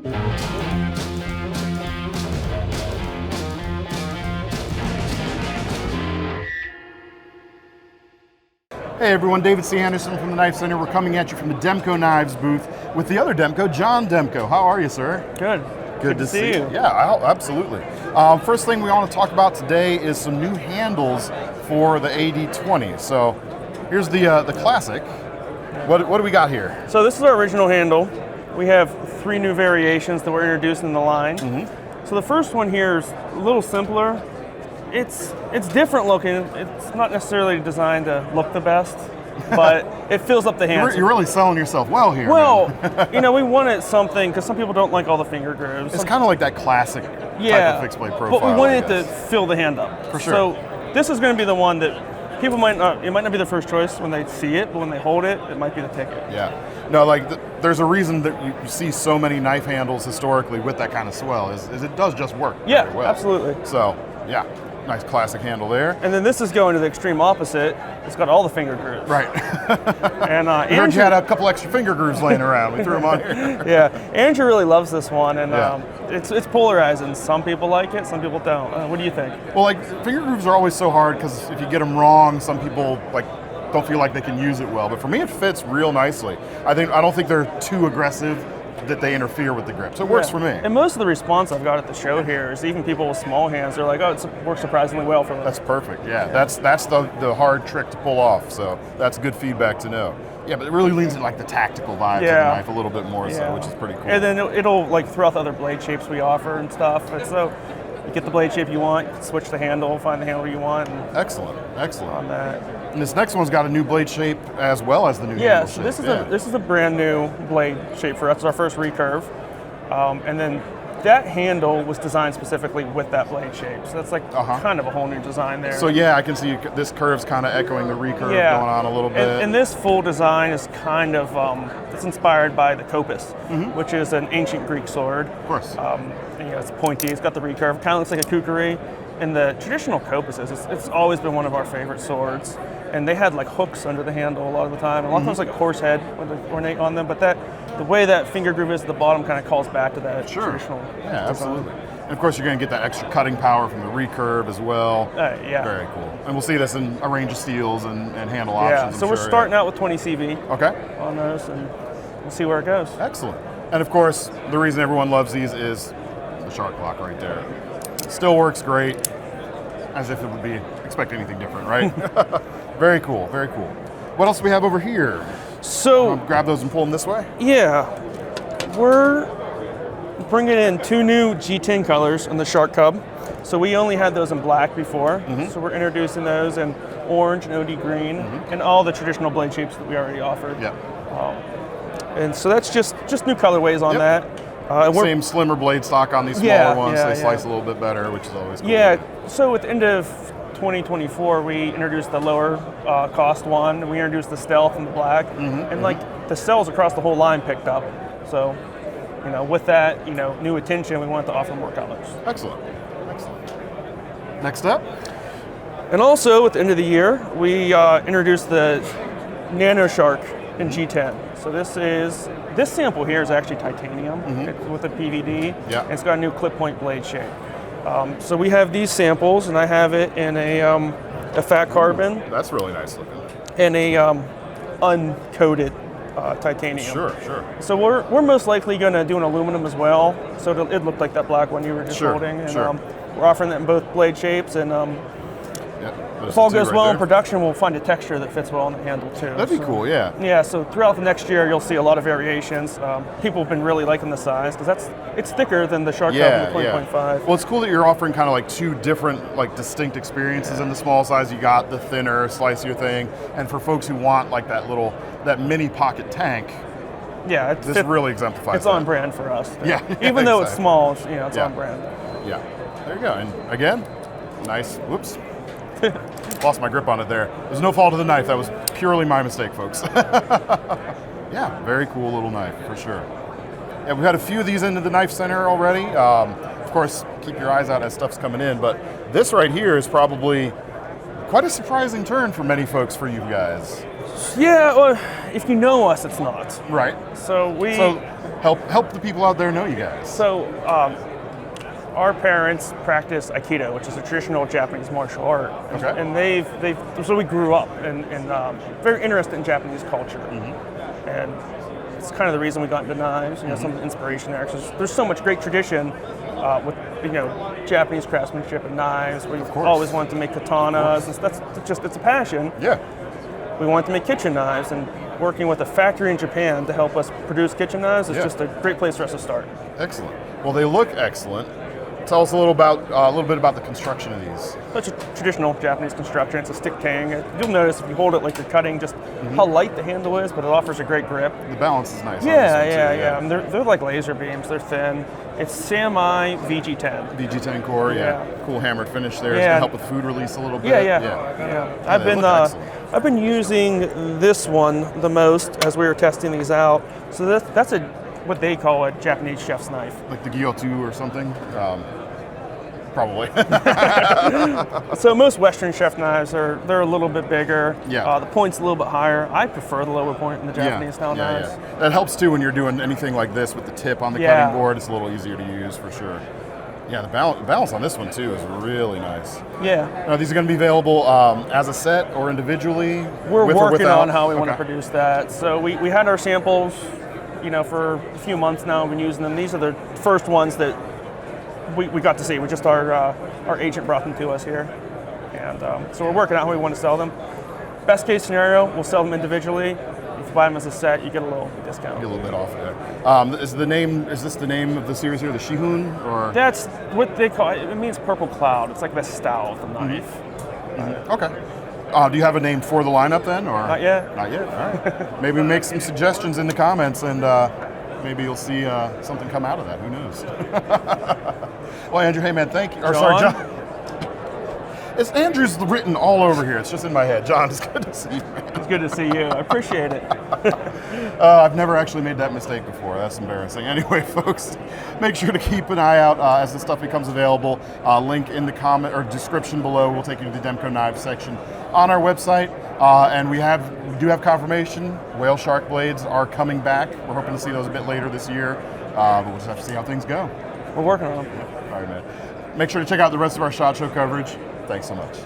Hey everyone, David C. Anderson from the Knife Center. We're coming at you from the Demko Knives booth with the other Demko, John Demko. How are you, sir? Good. Good to see you. Yeah, absolutely. First thing we want to talk about today is some new handles for the AD20. So here's the classic. What do we got here? So this is our original handle. We have 3 new variations that we're introducing in the line. So the first one here is a little simpler. It's different looking. It's not necessarily designed to look the best, but it fills up the hand. You're really selling yourself well here. Well, we wanted something, because some people don't like all the finger grooves. It's kind of like that classic type of fixed blade profile. But we wanted it to fill the hand up. For sure. So this is going to be the one that people might not be their first choice when they see it, but when they hold it, it might be the ticket. Yeah. No, there's a reason that you see so many knife handles historically with that kind of swell, is it does just work very well. Absolutely. So, yeah. Nice classic handle there. And then this is going to the extreme opposite. It's got all the finger grooves. Right. And I heard you had a couple extra finger grooves laying around. We threw them on here. Yeah, Andrew really loves this one, and it's polarizing. Some people like it, some people don't. What do you think? Well, finger grooves are always so hard because if you get them wrong, some people don't feel like they can use it well. But for me, it fits real nicely. I don't think they're too aggressive that they interfere with the grip. So it works for me. And most of the response I've got at the show here is even people with small hands, they're like, oh, it works surprisingly well for them. That's perfect, yeah. That's the hard trick to pull off, so that's good feedback to know. Yeah, but it really leans in the tactical vibe of the knife a little bit more so, which is pretty cool. And then it'll throughout the other blade shapes we offer and stuff. And so you get the blade shape you want, you can switch the handle, find the handle you want. Excellent. On that. And this next one's got a new blade shape as well as the new handle shape. This is a brand new blade shape for us. It's our first recurve. And then that handle was designed specifically with that blade shape. So that's kind of a whole new design there. So yeah, I can see this curve's kind of echoing the recurve going on a little bit. And this full design is kind of, it's inspired by the kopis, which is an ancient Greek sword. Of course. It's pointy, it's got the recurve, kind of looks like a kukri. And the traditional kopises, it's always been one of our favorite swords. And they had hooks under the handle a lot of the time. A lot of times a horse head would ornate on them, but the way that finger groove is at the bottom kind of calls back to that traditional design. Absolutely. And of course you're going to get that extra cutting power from the recurve as well. Very cool. And we'll see this in a range of steels and handle options. So we're starting out with 20 CV on those, and we'll see where it goes. Excellent. And of course, the reason everyone loves these is the shark lock right there. Still works great, as if it would be expect anything different, right? Very cool, very cool. What else do we have over here? So grab those and pull them this way? Yeah, we're bringing in 2 new G10 colors in the Shark Cub. So we only had those in black before, so we're introducing those in orange and OD green, and all the traditional blade shapes that we already offered. And so that's just new colorways on that. Same slimmer blade stock on these smaller ones. They slice a little bit better, which is always cool. Yeah, so at the end of 2024, we introduced the lower cost one. We introduced the stealth and the black, and the sales across the whole line picked up. So, with that, new attention, we wanted to offer more colors. Excellent. Next up. And also at the end of the year, we introduced the Nano Shark in G10. So this sample here is actually titanium with a PVD, and it's got a new clip point blade shape. So we have these samples, and I have it in a fat carbon. That's really nice looking. And a uncoated titanium. Sure. So we're most likely going to do an aluminum as well. So it looked like that black one you were just holding. And we're offering that in both blade shapes, and if all goes well in production, we'll find a texture that fits well on the handle too. That'd be cool, yeah. Yeah, so throughout the next year, you'll see a lot of variations. People have been really liking the size because it's thicker than the Shark Cub and the 20.5. Well, it's cool that you're offering kind of 2 different distinct experiences in the small size. You got the thinner, slicier thing, and for folks who want that mini pocket tank. Yeah, this really exemplifies. It's on brand for us. Even though it's small, it's on brand. Yeah, there you go. And again, nice. Whoops. Lost my grip on it there. There's no fault of the knife. That was purely my mistake, folks. Yeah, very cool little knife, for sure. Yeah, we've had a few of these into the Knife Center already. Of course, keep your eyes out as stuff's coming in, but this right here is probably quite a surprising turn for many folks for you guys. Yeah, well, if you know us, it's not. Right. So help the people out there know you guys. So, our parents practice Aikido, which is a traditional Japanese martial art. Okay. And so we grew up and very interested in Japanese culture. And it's kind of the reason we got into knives, some of the inspiration there. Because there's so much great tradition with Japanese craftsmanship and knives. We've always wanted to make katanas, and it's a passion. Yeah. We wanted to make kitchen knives, and working with a factory in Japan to help us produce kitchen knives is just a great place for us to start. Excellent. Well, they look excellent. Tell us a little bit about the construction of these. It's a traditional Japanese construction. It's a stick tang. You'll notice if you hold it like you're cutting, just how light the handle is, but it offers a great grip. The balance is nice. Yeah. And they're like laser beams. They're thin. It's Sami VG10. VG10 core, cool hammered finish there. It's Yeah. gonna help with food release a little bit. Yeah. I've been using this one the most as we were testing these out. So that's what they call a Japanese chef's knife. Like the Gyotu or something. Probably. So most Western chef knives they're a little bit bigger. Yeah. The point's a little bit higher. I prefer the lower point in the Japanese style knives. Yeah. That helps too when you're doing anything like this with the tip on the cutting board. It's a little easier to use for sure. Yeah, the balance on this one too is really nice. Yeah. Now, these are going to be available as a set or individually? We're with or working without? on how we want to produce that. So we had our samples, for a few months now. We've been using them. These are the first ones that we got to see. We just our agent brought them to us here, and so we're working out how we want to sell them. Best case scenario, we'll sell them individually. If you buy them as a set, you get a little discount. Get a little bit off there. Is this the name of the series here, the Shihun, or? That's what they call it. It means purple cloud. It's like the style of the knife. Okay. Do you have a name for the lineup then, or? Not yet. Not yet. All right. Maybe make some suggestions in the comments, and maybe you'll see something come out of that. Who knows? Well, Andrew, hey man, thank you. Or sorry, John. It's Andrew's written all over here. It's just in my head. John, it's good to see you, man. It's good to see you. I appreciate it. I've never actually made that mistake before. That's embarrassing. Anyway, folks, make sure to keep an eye out as the stuff becomes available. Link in the comment or description below. We'll take you to the Demko Knives section on our website. And we do have confirmation. Whale shark blades are coming back. We're hoping to see those a bit later this year. But we'll just have to see how things go. We're working on them. All right, man. Make sure to check out the rest of our SHOT Show coverage. Thanks so much.